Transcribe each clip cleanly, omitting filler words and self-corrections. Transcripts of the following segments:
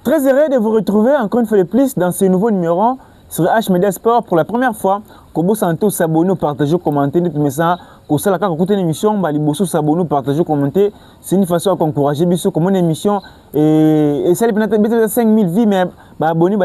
Très heureux de vous retrouver encore une fois de plus dans ce nouveau numéro sur H Media Sport pour la première fois. Kobo Santo s'abonner, partager, commenter, mais ça, pour ça, quand écouter l'émission, Baliboso s'abonner, partager, commenter, c'est une façon à encourager Bisso comme une émission et ça peut-être 5000 vies, mais abonner,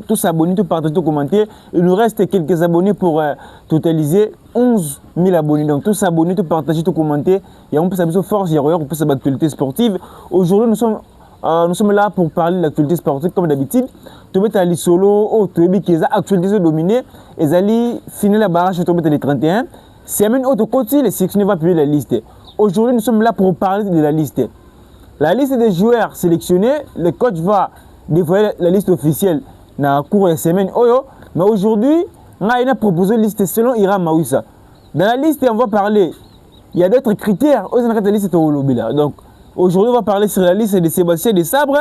tout s'abonner, tout partager, tout commenter. Il nous reste quelques abonnés pour totaliser 11 000 abonnés. Donc tout s'abonner, tout partager, tout commenter. Et on peut s'abonner force, il y a on peut s'abonner actualité sportive. Aujourd'hui, nous sommes là pour parler de l'actualité sportive comme d'habitude. Tu peux aller solo, tu peux aller actualité dominée. Et aller finir la barrage, tu peux aller 31. Si amène autre côté, les sélectionnés vont publier la liste. Aujourd'hui, nous sommes là pour parler de la liste. La liste des joueurs sélectionnés, le coach va dévoiler la liste officielle dans le cours de la semaine. Mais aujourd'hui, on a proposé une liste selon Ira Maouissa. Dans la liste, on va parler. Il y a d'autres critères. Donc, aujourd'hui, on va parler sur la liste de Sébastien Desabre.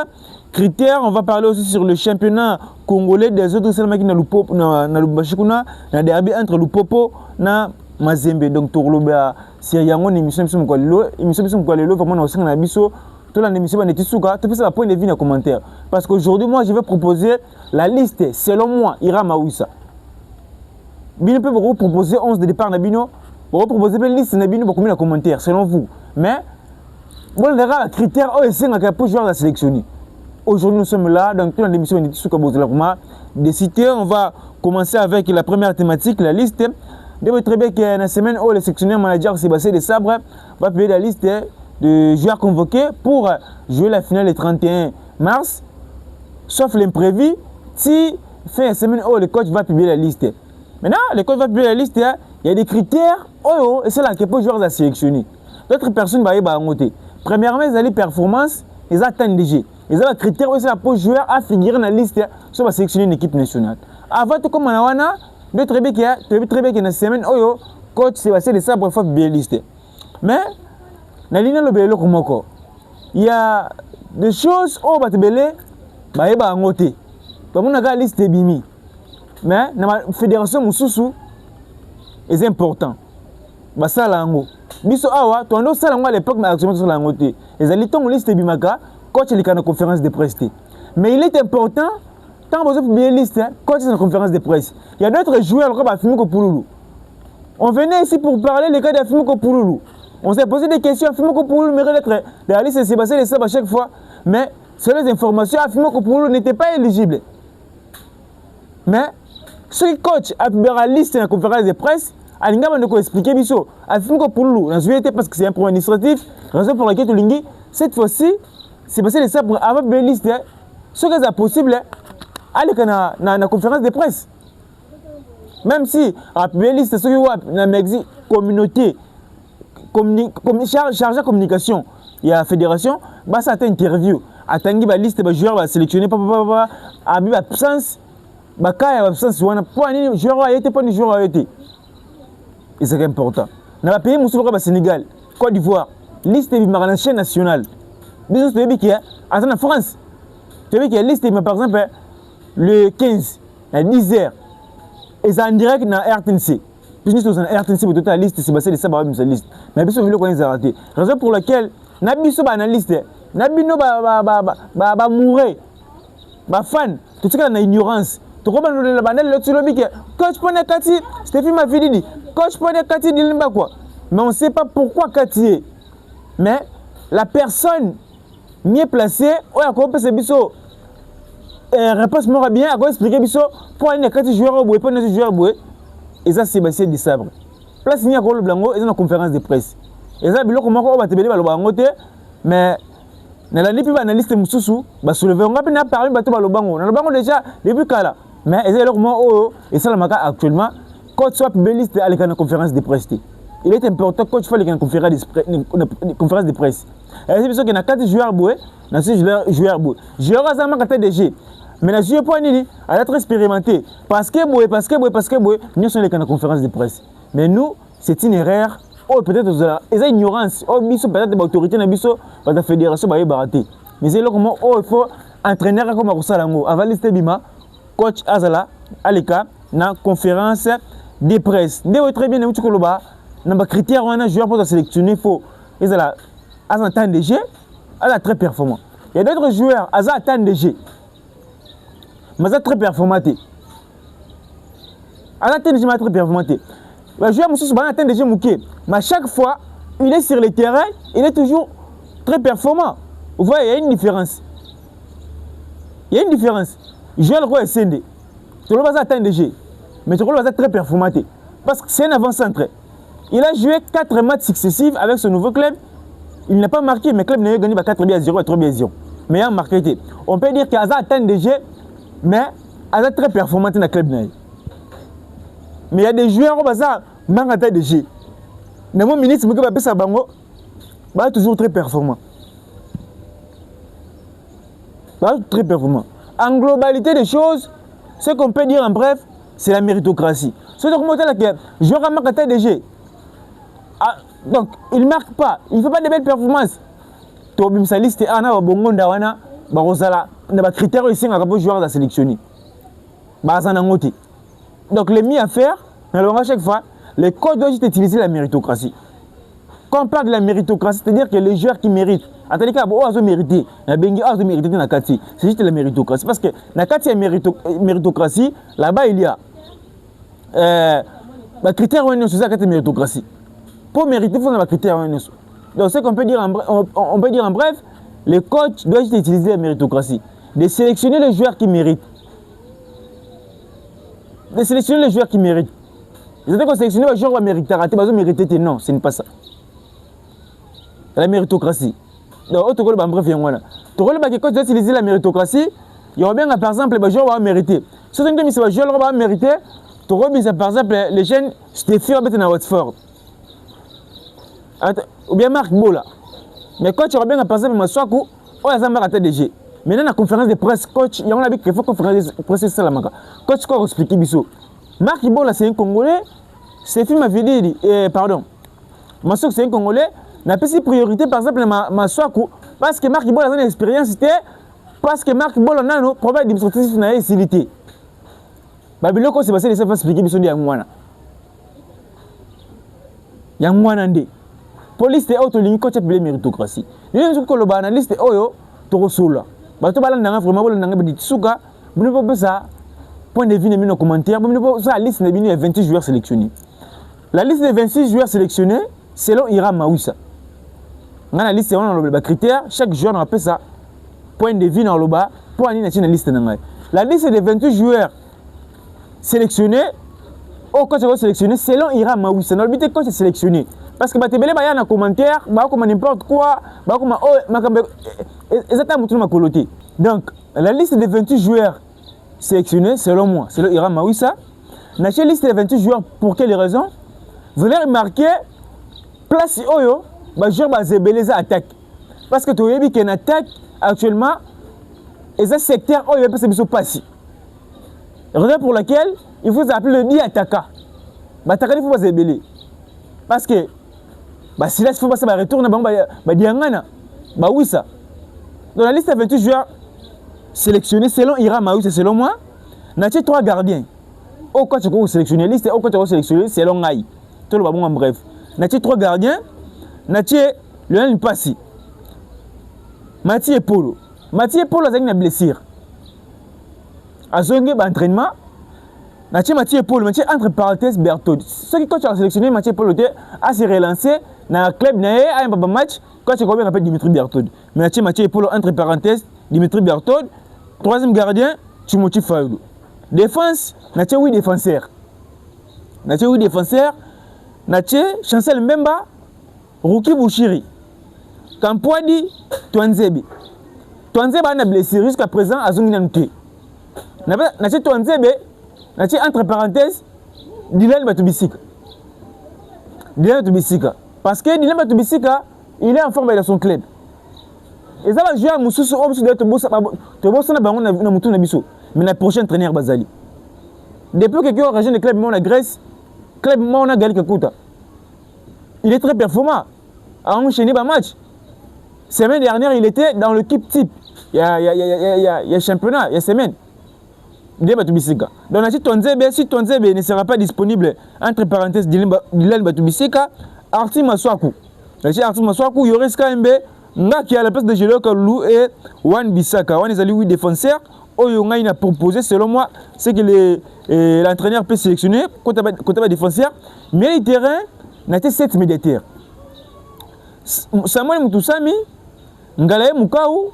Critères, on va parler aussi sur le championnat congolais des autres seulement qui na Lubashikuna, na derby entre Lupopo na Mazembe. Donc Torloba c'est yango émission ko lelo vraiment na osanga na biso to la émission ba netisuka to pesa point de vue na commentaire parce qu'aujourd'hui moi je vais proposer la liste selon moi Ira Maouissa. Bino peut vous proposer 11 de départ na bino, vous proposer une liste na bino pour combien de commentaires selon vous. Mais bon, on verra les critères pour jouer à sélectionner. Aujourd'hui, nous sommes là, donc dans l'émission de citer, on va commencer avec la première thématique, la liste. Vous très bien que la semaine où le sélectionneur manager Sébastien Desabre va publier la liste de joueurs convoqués pour jouer la finale le 31 mars, sauf l'imprévu, si fin de semaine où le coach va publier la liste. Maintenant, le coach va publier la liste, il y a des critères, et c'est là qu'il faut jouer à sélectionner. D'autres personnes vont y noter. Premièrement, ils ont les performances, ils attendent déjà. Ils ont les critères où c'est pour joueur à figurer dans la liste sur la sélectionner une équipe nationale. Avant tout comme on a de très bien que dans la semaine où coach Sébastien Desabre pour bien liste. Mais dans ligne le bello comme encore. Il y a des choses où va te belé ba noter. Comme on a la liste bimi. Mais dans la fédération mususu est important. Ba ça là ngo. Biso awa to ando sala ngo à l'époque mais actuellement sur la ngoté. Les alitons liste bimaka coach les canaux conférence de presse. Mais il est important tant vous avez liste coach dans la conférence de presse. Il y a d'autres joueurs comme Fimiko Pouloulou. On venait ici pour parler les cas de Fimiko Pouloulou. On s'est posé des questions. Fimiko Pouloulou mérite d'être dans la liste de Sébastien Desabre à chaque fois. Mais sur les informations, Fimiko Pouloulou n'était pas éligible. Mais ce coach a publié la liste dans la conférence de presse. Alinga va expliquer biso. Fimiko Pouloulou n'a joué parce que c'est un problème administratif. Raison pour laquelle Tulingi cette fois-ci Sébastien Desabre avait publié la liste. Ce qui est possible, aller dans la conférence de presse. Même si la publié la liste, ce qui est dans la communauté, chargé de communication, il y a la fédération, bah ça a été interview. Attendez la liste de joueurs sélectionnés, à l'absence, bah quand il y a l'absence, on a pas de joueurs à été, pas de joueurs à été. Et c'est important. Dans le pays, nous sommes au Sénégal, Côte d'Ivoire, liste de la chaîne nationale. Bisous, tu as vu qu'il y a en France. Tu as vu qu'il y a liste, par exemple, le 15, à 10h, et c'est en direct dans RTNC. Puis nous sommes en RTNC pour toute la liste, c'est passé de ça, c'est liste. Mais bisous, nous avons raté. Raison pour laquelle, Nabiso ba na liste, Nabino ba mourir, ba fan, tout ce qui est dans ignorance. Tu comprends le banal, le lobby que coach Pone Kati, Stéphane m'a dit, coach Pone Kati dit quoi. Mais on ne sait pas pourquoi Kati est. Mais la personne mieux placée, on a compris ce biso. Réponse moi bien, à quoi expliquer biso pour aller Kati joueur au bout, pas de joueur au bout. Et ça c'est Sébastien Desabre. Place ni à Colo Blanco, ils ont une conférence de presse. Et ça bilo comment on va te bénir le bangote, mais dans la liste analyste mususu, ba soulever on va pas parler bateau ba le bango. Dans le bango déjà depuis kala. Mais ils ont comment et ça la maka actuellement coach soit publié liste à la conférence de presse. Il est important coach soit la conférence de presse. Et c'est parce que na 4 joueurs boué, na 6 joueurs boué. Joueur ça maka TDG. Mais na joueur point ni à être expérimenté parce que boué, nous sommes les conférence de presse. Mais nous c'est une erreur. Oh peut-être ils ont ignorance. Oh biso peut-être l'autorité na biso par la fédération ba baraté. Mais c'est là comment il faut entraîneur comme Rosalango avant liste bima coach Azala Aleka na conférence de presse. Ndé très bien na utukoloba na ba critères on a joueur pour sélectionner faut ils ont un temps de jeu, elle est très performant. Il y a d'autres joueurs, Aza atteint des G. Mais Aza très performaté. Aza atteint des G, mais très performaté. Le joueur Moussous atteint des G mouké. Mais à chaque fois, il est sur le terrain, il est toujours très performant. Vous voyez, il y a une différence. Il y a une différence. Le joueur est SND. Tu le vas atteindre des G. Mais tu le vas très performaté. Parce que c'est un avant-centre. Il a joué 4 matchs successifs avec ce nouveau club. Il n'a pas marqué, mais le club n'a gagné 4-0 et 3-0. Mais il a marqué. On peut dire qu'Aza atteint des G, mais Aza très performant dans le club. Mais il y a des joueurs qui ont atteint des G. Mais mon ministre, il est toujours très performant. Très performant. En globalité des choses, ce qu'on peut dire en bref, c'est la méritocratie. C'est donc que je joueur a marqué des G. Donc, il ne marque pas, il ne fait pas de belles performances. Tobim sa liste ana bongo ndawana barosala na critères ici nga pour joueur à sélectionner. Bazana ngoti. Donc les mis à faire, à chaque fois, les coachs doivent utiliser la méritocratie. Quand on parle de la méritocratie, c'est-à-dire que les joueurs qui méritent, en tout cas, ils ont mérité, c'est juste la méritocratie. Parce que dans la méritocratie, là-bas, il y a les critères c'est ça la méritocratie. Pour mériter, il faut avoir des critères. Donc, ce qu'on peut dire on peut dire en bref, les coachs doivent utiliser la méritocratie. De sélectionner les joueurs qui méritent. De sélectionner les joueurs qui méritent. C'est-à-dire qu'on sélectionne les joueurs qui méritent. Non, ce n'est pas ça. La méritocratie. Donc, tu vois, bref, tu vois, les coachs doivent utiliser la méritocratie. Il y aura bien, par exemple, les joueurs qui vont mériter. Si tu as les joueurs qui vont mériter, tu vois, par exemple, les jeunes, Stéphie va mettre à Watford. Ou bien Marc Bola. Mais coach, il y aura bien, par exemple, Maswaku, ou il y a un DG. Maintenant, la conférence de presse, coach, il y a un qu'il faut conférence de presse, c'est ça. Coach, quoi expliquer Bissot. Marc Bola, c'est un Congolais. Stéphie m'avait dit, pardon. Maswaku, c'est un Congolais. n'a pas si priorité par exemple ma soaku parce que Marc Bola a une expérience parce que Marc Bola a un problème administratif na facilité ba biloko c'est passé les faire expliquer biso ya mwana ndé police de auto ligne coach appelé méritocratie les gens ko loba analyste oyo to sula ba to bala ndanga vraiment bola ndanga bi tsuka bu ne pas ça point de vue ne mino commentaire bu ne pas ça liste ne bini 28 joueurs sélectionnés. La liste des 26 joueurs sélectionnés selon Ira Mawissa. On a la liste on a le critère chaque joueur on appelle ça point de vue dans le bas pour aller dans la liste nanga. La liste des 28 joueurs sélectionnés au coach va sélectionner selon Ira Mawissa. Dans le but coach est sélectionné parce que ba tebele ba ya na commentaire ba comme n'importe quoi ba comme exactement tout ma coloté. Donc la liste des 28 joueurs sélectionnés selon moi, selon Ira Mawissa, na la liste des 28 joueurs pour quelle raison? Vous allez remarquer place oyo ba joueur ba zebeleza attaque parce que tu yebi qu'en attaque actuellement et un secteur oyo peut se passer. Raison pour laquelle il faut appeler le dit attaquant. Ba attaquant il faut pas zebeler parce que ba si là il faut pas ça ba retourner ba diangana ba wissa. Dans la liste de 28 joueurs sélectionnés selon Ira Mawissa selon moi, na 3 gardiens. Au coach ko sélectionner liste au coach ko sélectionner selon Ngai. Tout le bon en bref. Natie 3 gardiens, Natie Lionel Passi. Mathieu Polo. Mathieu Polo a une blessure. A zongue d'entraînement. Natie Mathieu Polo, Mathieu entre parenthèses Berthaud. Ce qui coach a sélectionné Mathieu Polo a se relancé dans le club naé a un match coach a appelé Dimitri Berthaud. Mais Natie Mathieu Polo entre parenthèses Dimitri Berthaud. Troisième gardien Timothy Fayoulou. Défense, Natie 8 défenseurs. Natie 8 défenseurs. Natie, Chancel Mbemba, Ruki Bouchiri, Kampoadi, Twanzebe. Twanzebe a une blessure jusqu'à présent à Zunginanté. Natie Twanzebe, Natie entre parenthèses, Dylan Batubisika. Dylan Batubisika. Parce que Dylan Batubisika, il est en forme dans son club. Et ça va jouer à Moussous, de Bossa na Moutou Nabiso, mais la prochaine traîneur Bazali. Depuis que quelqu'un a rejoint le club de la Grèce, club Mona Gali Kakuta. Il est très performant. A enchaîné un match. Semaine dernière, il était dans l'équipe type. Il y a championnat, il y a semaine. Donc, si Tonzebe ne sera pas disponible, entre parenthèses, Dylan Batubisika, Arti Maswaku. Arti Maswaku, Yoris KMB, nga qui à la place de Jello Kalulu et Wan Bissaka. Wan ezali 8 défenseurs. Oyo nga il a proposé selon moi c'est que l'entraîneur peut sélectionner côté défenseur, mais le terrain n'a été 7 médiateurs. Samuel Mutusami, Ngalaye Mukau,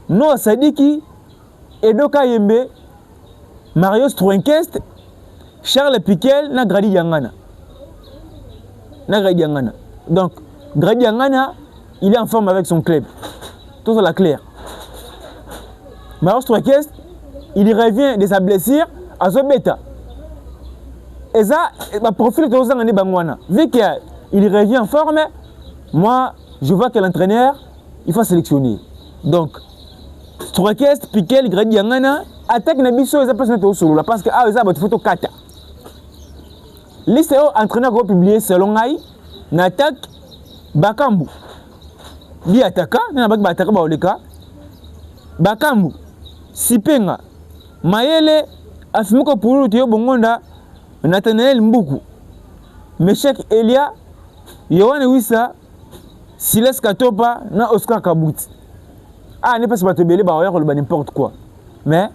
Noah Sadiki, Edo Kayembe, Mario Struenkest, Charles Piquel, na Grady Yangana. Donc, Grady Yangana, il est en forme avec son club. Tout ça la clair. Mario Struenkest, il revient de sa blessure à Zobeta. Et ça, le profil de Ozangane Bangwana. Vu qu'il revient en forme, moi, je vois que l'entraîneur, il faut sélectionner. Donc, Struenkest, Piquel, Grady Yangana, attaque Nabiso, ils appellent ça solo. Parce que, ils ont une photo 4. Liste entraîneur va publier selon Aïe, n'attaque Bakambu. Bi attaquant, n'a pas attaquer Baoleka. Bakambu, Sipenga, Mayele, Afimiko Poulou, Théo Bongonda, Nathanaël Mbuku, Meshek Elia, Yohan Wissa, Silas Katopa, na Oscar Kabouti. N'est pas se belé, n'importe quoi. Mais,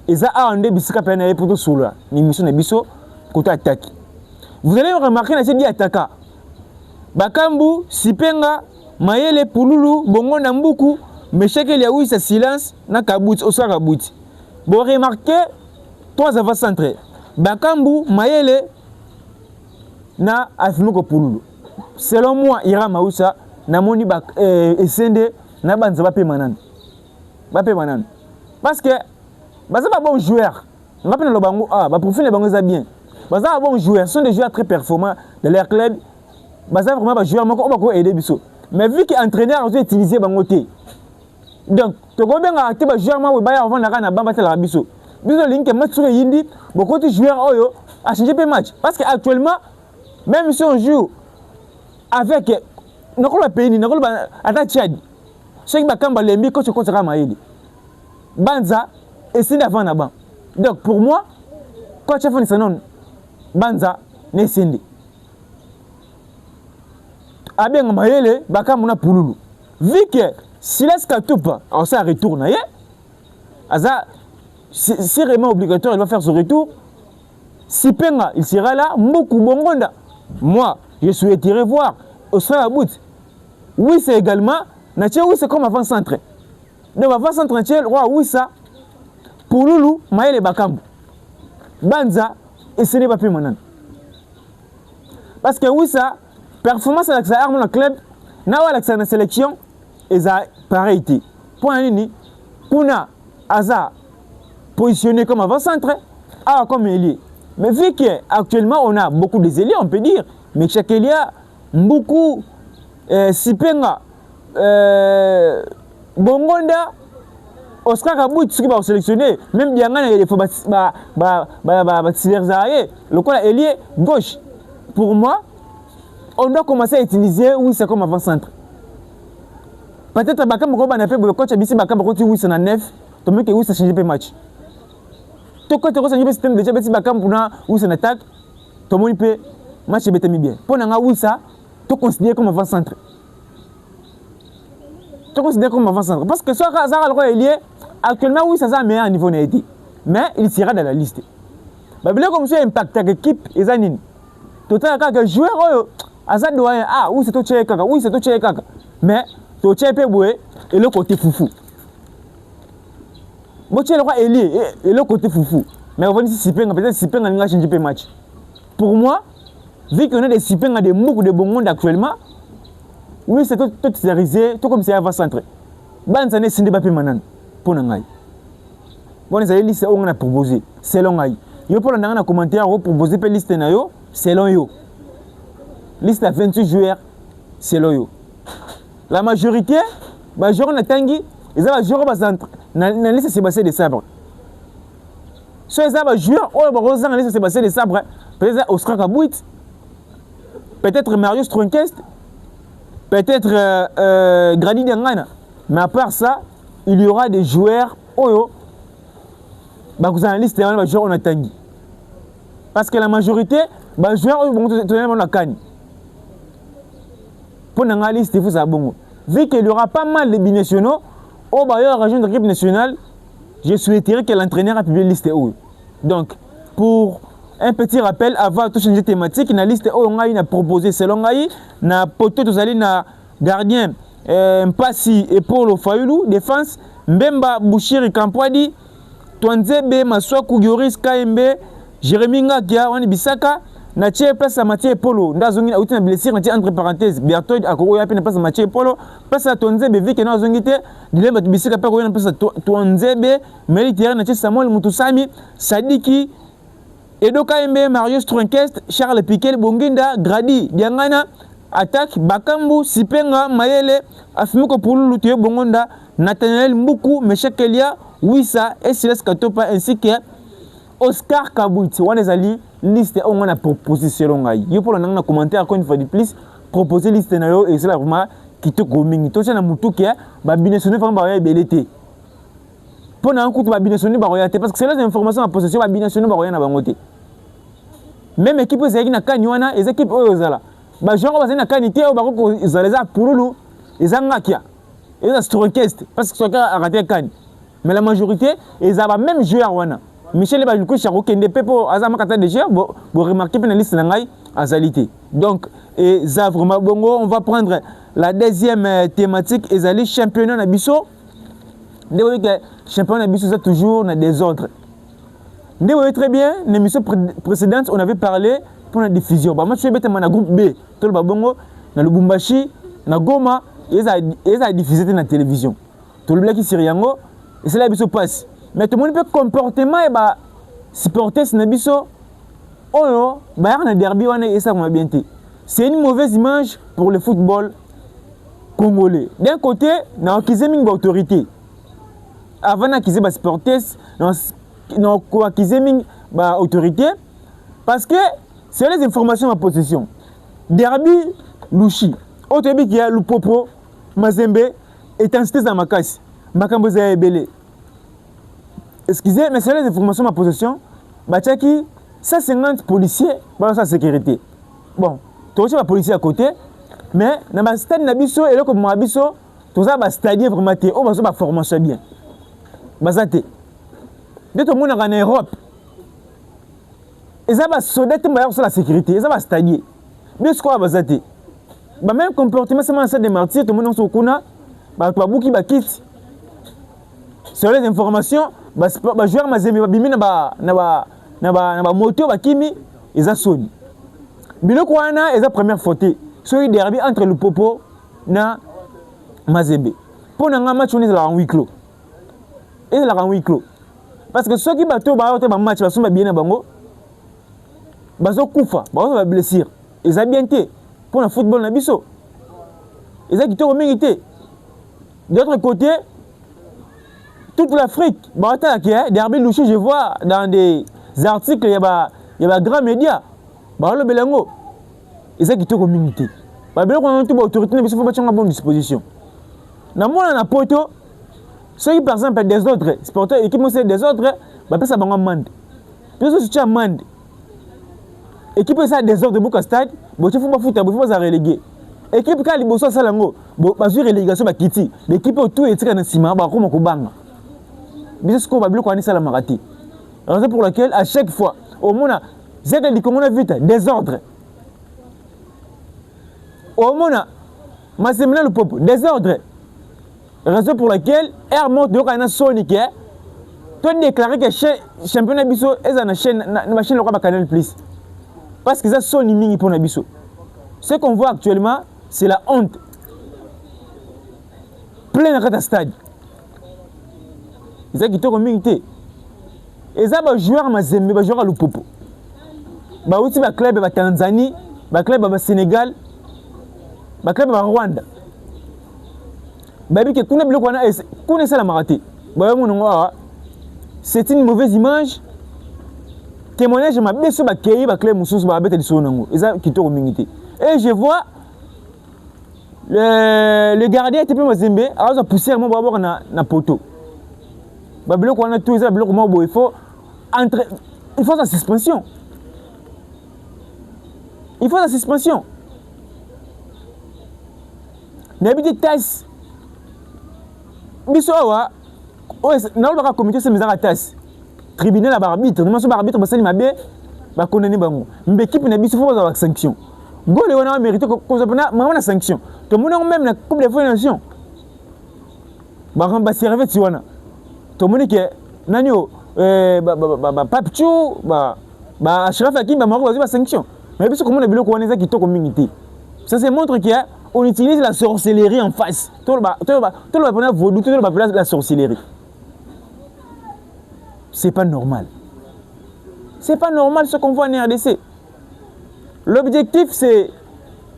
ils ont un début de peine pour tout sous-là. L'émission de Bisso, côté attaque. Vous allez remarquer que c'est dit attaquant. Bakambu, Sipenga, Mayele, Pouloulou, Bongonda Mbuku, Meshek Elia Wissa, Silence, na Kabouti, Oscar Kabouti. Vous remarquez 3 avant-centrés. Bakambu, Mayele, na Afimoko Pouloulou. Selon moi, Ira Maoussa, na moni Essende, na banza Bape Manan. Parce que, baza pas bon joueur. On va pas le bango, profil le bango ça bien. Baza pas bon joueur, ce sont des joueurs très performants dans leur club. Baza vraiment pas joueur, on va aider biso. Mais vu qu'entraîneur ont utilisé bango té. Donc, to go benga acté ba joueur ma we ba avant na bamba la biso. Biso link match sur yindi, beaucoup de joueurs oyo a changé peu match parce que actuellement même si on joue avec nakolo pays nakolo ata Tchad. Ceux qui bakamba lembi coach contre Ramaïli. Banza et c'est avant na ban. Donc pour moi coach Afani Sanon Banza ne sindi. Abenga Mayele bakamba na Pouloulou. Vu que Silas Katopa alors ça retourne ya. Aza c'est vraiment obligatoire, il va faire son retour. Sipenga, il sera là. Mbuku Bongonda. Moi, je souhaiterais voir Oscar Kabouti. Oui, c'est également. Oui, c'est comme avant-centre. Donc, avant-centre, oui, ça. Pouloulou, Mayele Bakambu. Banza, et ce n'est pas plus maintenant. Parce que oui, ça, performance avec sa arme dans le club, n'a pas la sélection, et ça, pareil. Point nini, Kuna, Aza, positionné comme avant-centre, comme ailier. Mais vu qu'actuellement on a beaucoup de ailiers, on peut dire, mais chaque ailier, beaucoup, Sipenga, Bongonda, Oscar Kabouti, ce qui va sélectionner, même Diangana, il faut le coup ailier gauche. Pour moi, on doit commencer à utiliser oui, c'est comme avant-centre. Peut-être que on a fait le coach Abissi Bakam, oui, c'est un 9, tu me dis que oui, ça change pas match. Tout quand tu as un système déjà petit Bakam pour où c'est une attaque, tout le monde peut match est bien. Pour nga oui ça, tu considères comme avant-centre. Tu considères comme avant-centre parce que soit Zara le lié actuellement oui ça a un meilleur niveau n'était. Mais il sera dans la liste. Bah bien comme ça impact ta équipe et anine. Total que joueur Azad doyen oui c'est tout chez kaka, oui c'est tout chez kaka. Mais tu chez pe boué et le côté foufou. Moi, tu es le roi Elie et le côté foufou. Mais on va dire Sipenga, peut-être Sipenga n'a pas changé de match. Pour moi, vu qu'on a des Sipenga, des beaucoup de bons monde actuellement, oui, c'est tout sérisé, tout comme c'est avant-centre. Banza n'est pas plus maintenant. Pour nous. Bon, les amis, c'est on a proposé. Selon nous. Yo pour le commentaire, on propose une liste na yo, selon yo. Liste à 28 joueurs, selon yo. La majorité, bah, joueurs na tangi, ils ont joué dans la liste Sébastien de Sabre. Si ils ont joué dans la liste Sébastien de Sabre, peut-être Oscar Kabouti, peut-être Mario Struenkest, peut-être Grady Yangana. Mais à part ça, il y aura des joueurs Oyo. Bah, vous avez la liste de joueurs on a tangi. Parce que la majorité, joueurs vont te donner la canne. Pour la liste, il faut ça bon. vu qu'il y aura pas mal de binationaux, au bailleur région de l'équipe nationale, je souhaiterais que l'entraîneur a publié la liste haut. Donc, pour un petit rappel, avant de changer thématique, la liste haut, on a proposé selon Ngaï, na poteau tous allés na gardien Mpassi et Paulo Fayoulou, défense, Mbemba Bouchiri Kampwadi, Twanzebe Maswaku Gioris KMB, Jérémy Ngakia, Wani Bisaka, na tie place à Mathieu Polo, ndazongi na uti na blessure na tie entre parenthèses, Bertoid akoko ya pe na place à Mathieu Polo, place à Twanzebe viki na zongi te, dilemba bisika pe ko na place à Twanzebe, Melitier na tie Samuel Mutusami, Sadiki Edo KMB, Marius Trunkest, Charles Piquel Bonginda, Grady Diangana, attaque Bakambu, Sipenga, Mayele, Afimiko Poulou Lutie Bongonda, Nathaniel Mbuku, Meshek Kelia, Wissa et Silas Katopa ainsi que Oscar Kabouiti. On les a li liste on a proposé selon Ngaï. Yo pour le commentaire encore une fois de plus proposer liste na yo et c'est là vraiment qui te coming. To na mutu ke ba binationné fam ba ya belete. Pour na coup ba binationné ba royate parce que c'est les informations en possession ba binationné ba royana bangote. Même équipe ezaki na kanywana, les équipes oyo zala. Ba genre bazana kanité o ba ko zaleza pululu ezangakia. Et ça Strokest parce que Stroker a raté kan. Mais la majorité ils ont même joueur wana. Michel Baluko Charo Kende Pepo Azama Kata déjà vous remarquez bien la liste nangai azalité. Donc et ça vraiment bongo on va prendre la deuxième thématique ezali championnat na biso. Ndé que championnat na biso c'est toujours na désordre. Ndé très bien, l'émission précédente on avait parlé pour la diffusion. Bah moi je suis bête na groupe B, tout le bongo na Lubumbashi, na Goma, ils a diffusé dans la télévision. Tout le black Siriango et c'est là biso passe. Mais tout le monde peut comportement et bah supporter ce nabiso. Oh non, bah y a un derby on est ça m'a bien été. C'est une mauvaise image pour le football congolais. D'un côté, na akizeming ba autorité. Avant na kize ba supporters, na ko akizeming ba autorité parce que c'est les informations en possession. Derby Lushi, Otebi qui a Lupopo, Mazembe, intensité dans Makasi, Makambo za ebele. Excusez, mais c'est les informations en possession. Bachaki, 150 policiers dans sa sécurité. Bon, tu as un policier à côté, mais dans le stade Nabiso et là comme Mabiso, tout ça va stadier vraiment, on va se faire formation bien. Bazate. Dès que tout le monde en Europe, ils ont soudé sur la sécurité, ils ont stadier. Bien ce qu'on va bazate. Même comportement, c'est un des martyrs, tout le monde est au Kuna, tu as beaucoup de kits. Sur les informations, les joueurs Mazembe bimi na moto bakimi eza soni. Biloko wana eza première faute. Soki derby entre le Popo na Mazembe. Pour nga match on est en huis clos. Et la en huis clos. Parce que soki bato ba ote ba match ba somba bien na bango. Bazo kufa, ba blessure. Eza bien té pour le football na biso. Eza kitoko mingi té. D'autre côté, toute l'Afrique, derby Louchi, je vois dans des articles, il y a des grands médias. Le Belango, ils ont quitté la communauté. Il y a une autorité qui faut mettre en bonne disposition. Dans le monde, ceux qui, par exemple, des autres sporteurs, et qui ont des autres, ça va en amende. Puis, si tu as amende, et qui peut faire des autres de stade, il faut pas foutre, il faut pas reléguer. Équipe qui a les bossos à l'ango, il faut relégation, l'équipe autour est très ciment, il faut bang. Mais c'est ce qu'on va bloquer quand la marati. Raison pour laquelle à chaque fois au monde j'ai dit comment on a vu désordre. Au monde ma semaine le peuple désordre. Raison pour laquelle air monte de kana sonique. Toi déclarer que championnat biso est na chaîne na chaîne le Canal Plus. Parce que ça soni mingi pour na biso. Ce qu'on voit actuellement c'est la honte. Plein de stade. Ils ont quitté comme minité. Ils ont des joueurs Mazembe, des joueurs à Lupopo. Ils ont aussi des clubs de Tanzanie, des clubs de Sénégal, des clubs de Rwanda. C'est une mauvaise image. Témoignage de ma belle sur les clubs Moussous, ils ont quitté comme minité. Et je vois le gardien était Mazembe, alors ils ont poussé un peu dans poteau. Il faut la suspension. Il faut la suspension. n'habite tasse biso awa na le comité c'est misaka tasse tribunal à arbitre nous sommes arbitre basali mabe ba condamner bango mais équipe na biso faut avoir sanction gole wana mérité cause na maman sanction to mon même na coupe de nation ba ramba serve ti wana to moni ke nani o papchu ba Achraf Hakimi ba maro ba sanction mais biso comment na biloko wana za kitoko mingi. Ça se montre qu'on utilise la sorcellerie en face. Tout le monde vaudou, tout le monde la sorcellerie. C'est pas normal. C'est pas normal ce qu'on voit en RDC. L'objectif c'est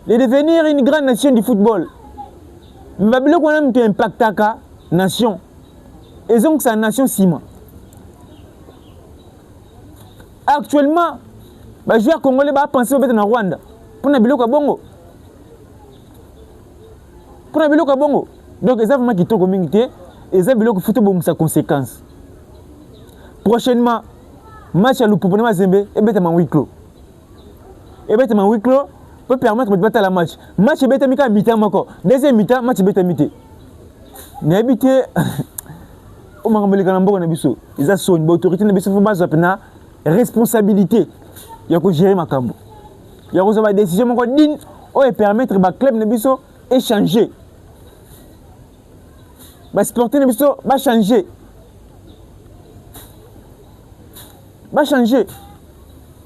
de devenir une grande nation du football. Mais Babylone quand même tu impactes ta nation. Et donc c'est une nation ciment. Actuellement, les joueurs congolais va penser au Rwanda. Pour Nabiloko Bongo. Pour Nabiloko Bongo. Donc, ils savent qui sont mingi et ça biloko foot bon sa conséquence. Prochainement, match à l'Upopone Mazembe et bête en huis clos. Et bête en huis clos peut permettre de battre la match. Match bête mika mi-temps encore. Deuxième mi-temps, match bête mi-temps. N'habité au Marambele Kanambo na biso. Ils a son autorité na biso faut pas apena responsabilité. Il y a que gérer ma cambo. Il y a que ça va décision mon din ou permettre ba club na biso échanger. Ba sportif na biso ba changer. Va changer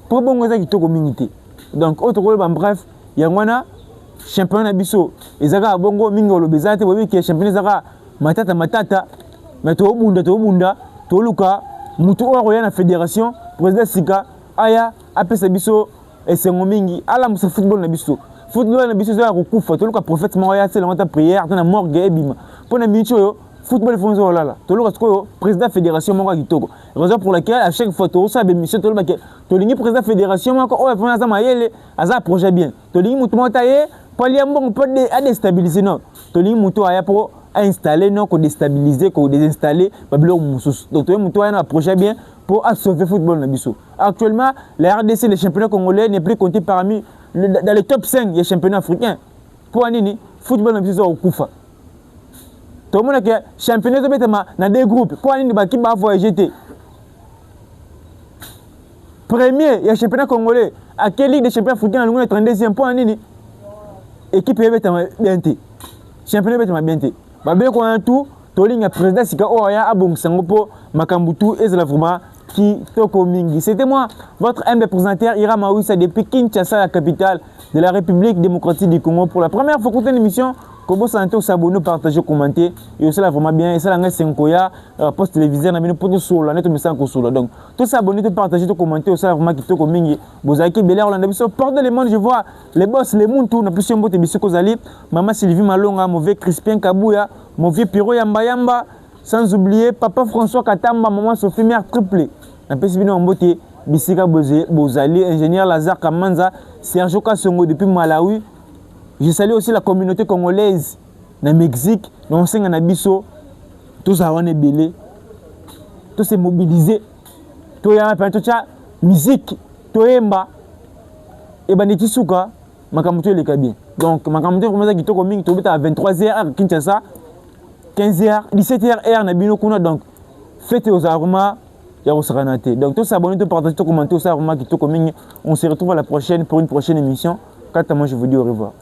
pour bon ça qui to communauté. Donc autre rôle bref, il y a ngwana championnat biso ezaka bongo mingolo bezate bobi ki championnat zaka matata mais to bunda to luka mutu oro ya na fédération président Sika aya apesa biso esengo mingi ala musa football na biso za kokufa to luka prophète moya c'est la prière na morgue ebima pona micho football fonzo lala to luka ko président fédération moko kitoko raison pour laquelle à chaque fois to ça be mission to luka to lingi président fédération moko o fona za mayele aza projet bien to lingi mutu mota ye pali mbongo peut déstabiliser non to lingi mutu aya pour installer non ko déstabiliser ko désinstaller babilo mususu donc to mutu aya un projet bien pour sauver football na biso. Actuellement la RDC les championnats congolais n'est plus compté parmi dans les top 5 des championnats africains pour anini football na biso okufa. To mona ke championnat to betama na deux groupes pour anini ba ki ba voyager. Premier, il y a championnat congolais. À quelle ligue des championnats africains le 32e point nini? Équipe betama bienté. Championnat betama bienté. Ba be ko en tout, to ligne président Sika Oya abong sangopo makambutu et la vraiment qui toko mingi. C'était moi, votre humble présentateur Ira Mawissa depuis Kinshasa, la capitale de la République démocratique du Congo. Pour la première fois écouter l'émission, Kobo Santo s'abonner, partager, commenter. Et aussi là vraiment bien. Et ça là, c'est un koya post télévisé, on a mis pour tout solo, on a tout mis ça en solo. Donc tout s'abonner, tout partager, tout commenter. Aussi là vraiment qui toko mingi. Bozaki Belair, on a mis ça. Porte les monde, je vois les boss, les muntu, on a plus un beau télévision Kozali. Maman Sylvie Malonga, mauvais Crispin Kabouya, mauvais Piro Yamba. Sans oublier Papa François Katamba, Maman Sophie Mère triplé. Un peu en beauté, Bissika Bozali, ingénieur Lazare Kamanza, Sergio Kassongo depuis Malawi. Je salue aussi la communauté congolaise dans le Mexique, dans le Nabiso. Tous à Wane Belé, tous se mobilisés. Tous y a un musique, tous Emba, et Baneti Souka, Makamuto le Kabien. Donc, Makamuto commence à quitter comme à 23h à Kinshasa. 15h, 17h, R, Nabino Kuna, donc faites aux armes, il y a aussi ranaté. Donc, tout s'abonner, tout partager, tout commenter, tout ça, qui tout commun. On se retrouve à la prochaine pour une prochaine émission. Quant à moi, je vous dis au revoir.